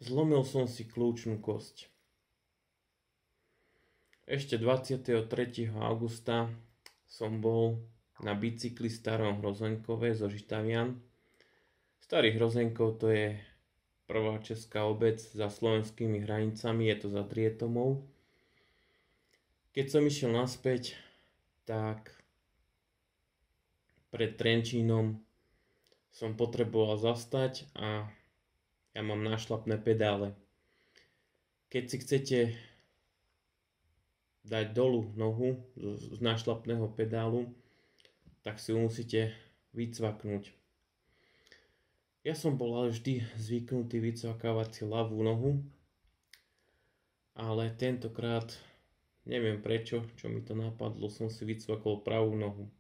Zlomil som si kľúčnú kosť. Ešte 23. augusta som bol na bicykli starom Hrozeňkove zo Žitavian. Starý Hrozeňkov to je prvá česká obec za slovenskými hranicami, je to za Drietomou. Keď som išiel naspäť, tak pred Trenčínom som potreboval zastať a ja mám nášlapné pedále. Keď si chcete dať dolu nohu z nášlapného pedálu, tak si ju musíte vycvaknúť. Ja som bol ale vždy zvyknutý vycvakávať si ľavú nohu, ale tentokrát neviem prečo, čo mi to napadlo, som si vycvakol pravú nohu.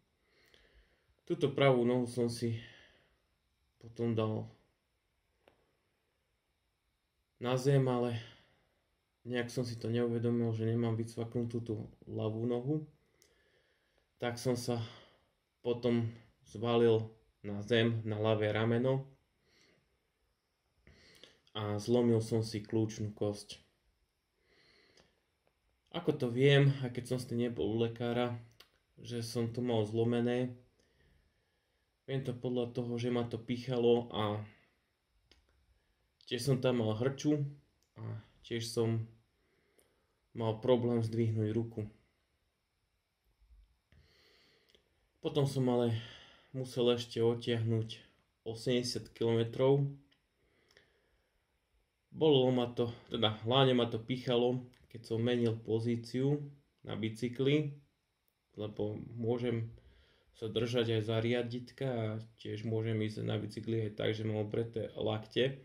Túto pravú nohu som si potom dal na zem, ale nejak som si to neuvedomil, že nemám vycvaknutú tú ľavú nohu. Tak som sa potom zvalil na zem, na ľavé rameno a zlomil som si kľúčnú kosť. Ako to viem, a keď som s tým nebol u lekára, že som to mal zlomené, viem to podľa toho, že ma to pichalo a tiež som tam mal hrču a tiež som mal problém zdvihnúť ruku. Potom som ale musel ešte odtiahnuť 80 km. Bolelo ma to, teda hlavne ma to pichalo, keď som menil pozíciu na bicykli, lebo môžem sa držať aj za riaditka a tiež môžem ísť na bicykli aj tak, že mám obreté lakte.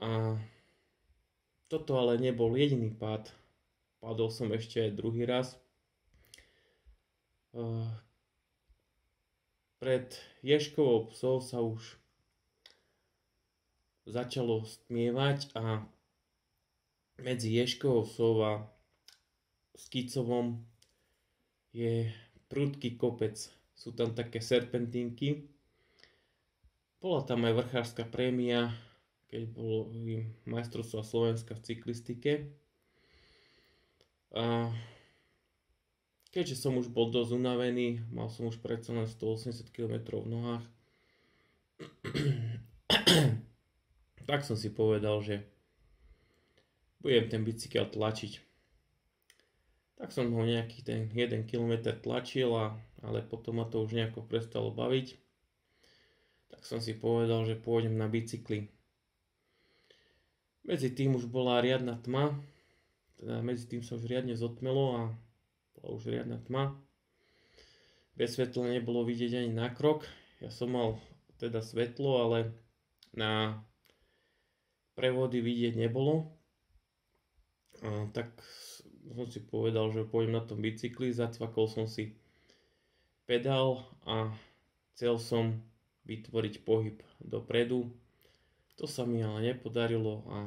A toto ale nebol jediný pád. Padol som ešte aj druhý raz. Pred Ježkovou psou sa už začalo stmievať a medzi Ježkovou psou a Skicovom je prudký kopec. Sú tam také serpentínky. Bola tam aj vrchárska prémia, keď bolo majstrovstvá Slovenska v cyklistike. A keďže som už bol dosť unavený, mal som už predsa len 180 km v nohách, tak som si povedal, že budem ten bicykel tlačiť. Tak som ho nejaký ten 1 km tlačil, ale potom ma to už nejako prestalo baviť. Tak som si povedal, že pôjdem na bicykli. Medzi tým už bola riadna tma, teda medzi tým sa už riadne zotmelo a bola už riadna tma. Bez svetla nebolo vidieť ani na krok. Ja som mal teda svetlo, ale na prevody vidieť nebolo. Tak som si povedal, že pôjdem na tom bicykli, zacvakol som si pedál a chcel som vytvoriť pohyb dopredu. To sa mi ale nepodarilo a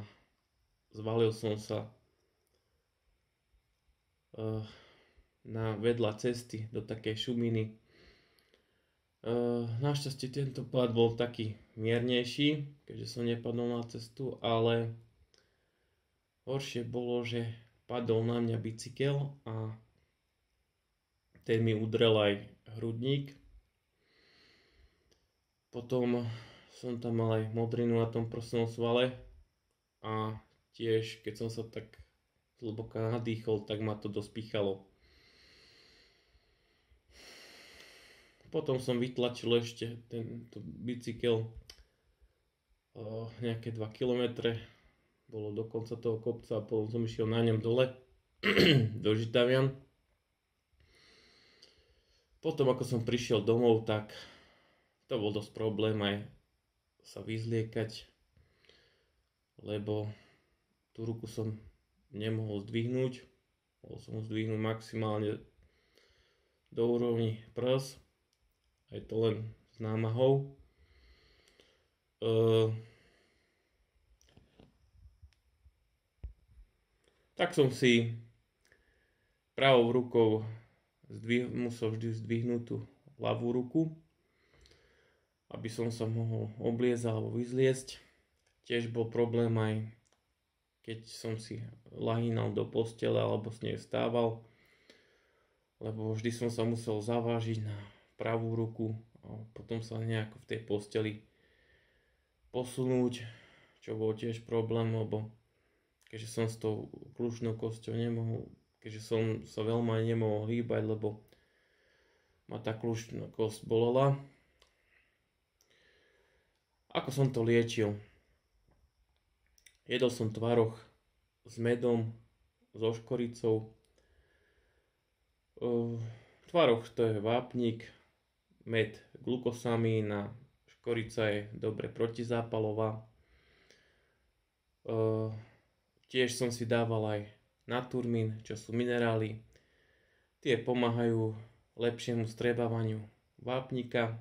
zvalil som sa na vedľa cesty do takej šuminy. Našťastie tento pád bol taký miernejší, keďže som nepadol na cestu, ale horšie bolo, že padol na mňa bicykel a ten mi udrel aj hrudník. Potom som tam mal aj modrinu na tom prsnom svale a tiež keď som sa tak zhlboka nadýchol, tak ma to dosť pichalo. Potom som vytlačil ešte tento bicykel nejaké 2 km, bolo do konca toho kopca a potom som išiel na ňom dole do Žitavian. Potom ako som prišiel domov, tak to bol dosť problém aj sa vyzliekať, lebo tú ruku som nemohol zdvihnúť. Mohol som ho zdvihnúť maximálne do úrovni prs, aj to len s námahou. Tak som si pravou rukou musel vždy zdvihnúť tú ľavú ruku, aby som sa mohol obliezť alebo vyzliesť. Tiež bol problém aj keď som si lahínal do postele alebo s nej vstával, lebo vždy som sa musel zavážiť na pravú ruku a potom sa nejako v tej posteli posunúť, čo bol tiež problém, lebo keďže som s tou kľúčnou kosťou nemohol, keďže som sa veľmi nemohol hýbať, lebo ma tá kľúčná kosť bolela. Ako som to liečil? Jedol som tvaroh s medom, so škoricou. Tvaroh to je vápnik, med glukosamín a škorica je dobre protizápalová. Tiež som si dával aj naturmín, čo sú minerály. Tie pomáhajú lepšiemu strebávaniu vápnika.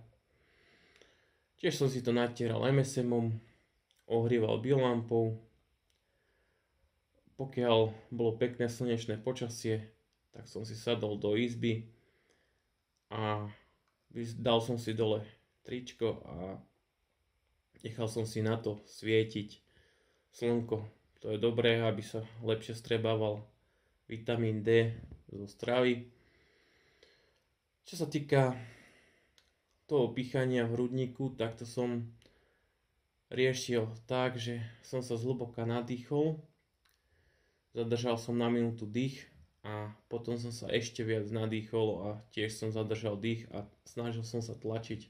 Tiež som si to natieral MSM-om, ohrieval biolampou. Pokiaľ bolo pekné slnečné počasie, tak som si sadol do izby a dal som si dole tričko a nechal som si na to svietiť slnko. To je dobré, aby sa lepšie strebával vitamín D zo stravy. Čo sa týka toho pichania v hrudníku, tak to som riešil tak, že som sa zhlboka nadýchol, zadržal som na minútu dých a potom som sa ešte viac nadýchol a tiež som zadržal dých a snažil som sa tlačiť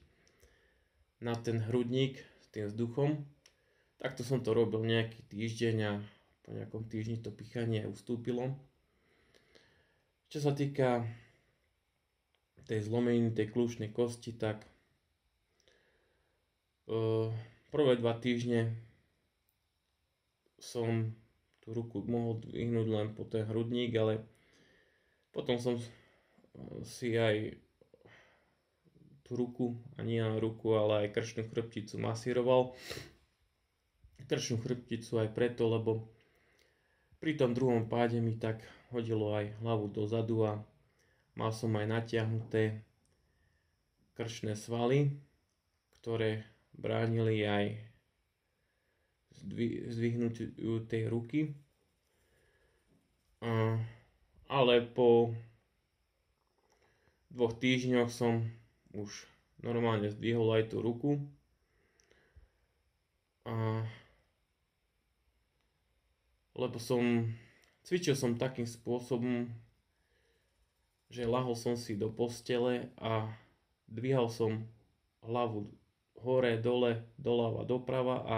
na ten hrudník s tým vzduchom. Takto som to robil nejaký týždeň a po nejakom týždni to pichanie ustúpilo. Čo sa týka tej zlomeniny, tej kľúčnej kosti, tak prvé 2 týždne som tú ruku mohol dvihnúť len po ten hrudník, ale potom som si aj tú ruku, a nie len ruku, ale aj krčnú chrbticu masíroval. Krčnú chrbticu aj preto, lebo pri tom druhom páde mi tak hodilo aj hlavu dozadu a mal som aj natiahnuté krčné svaly, ktoré bránili aj zdvihnutiu tej ruky. Ale po 2 týždňoch som už normálne zdvihol aj tú ruku. Lebo cvičil som takým spôsobom, že lahol som si do postele a dvíhal som hlavu hore, dole, doľava, doprava a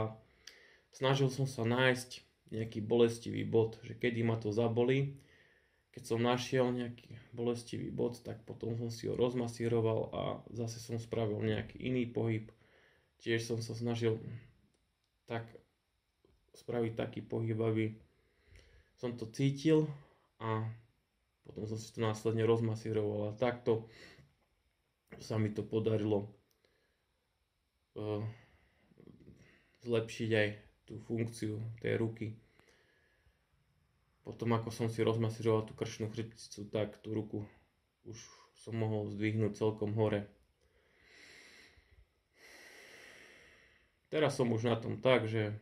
snažil som sa nájsť nejaký bolestivý bod, že kedy ma to zabolí. Keď som našiel nejaký bolestivý bod, tak potom som si ho rozmasíroval a zase som spravil nejaký iný pohyb. Tiež som sa snažil tak spraviť taký pohyb, aby som to cítil a potom som si to následne rozmasíroval a takto sa mi to podarilo zlepšiť aj tú funkciu tej ruky. Potom ako som si rozmasíroval tú krčnú chrbticu, tak tú ruku už som mohol zdvihnúť celkom hore. Teraz som už na tom tak, že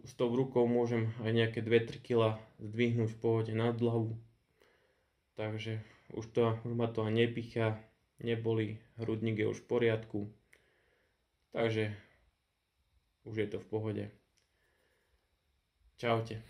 s tou rukou môžem aj nejaké 2-3 kg zdvihnúť v pohode nad hlavu. Takže už ma to ani nepichá, neboli, hrudník je už v poriadku. Takže už je to v pohode. Čaute.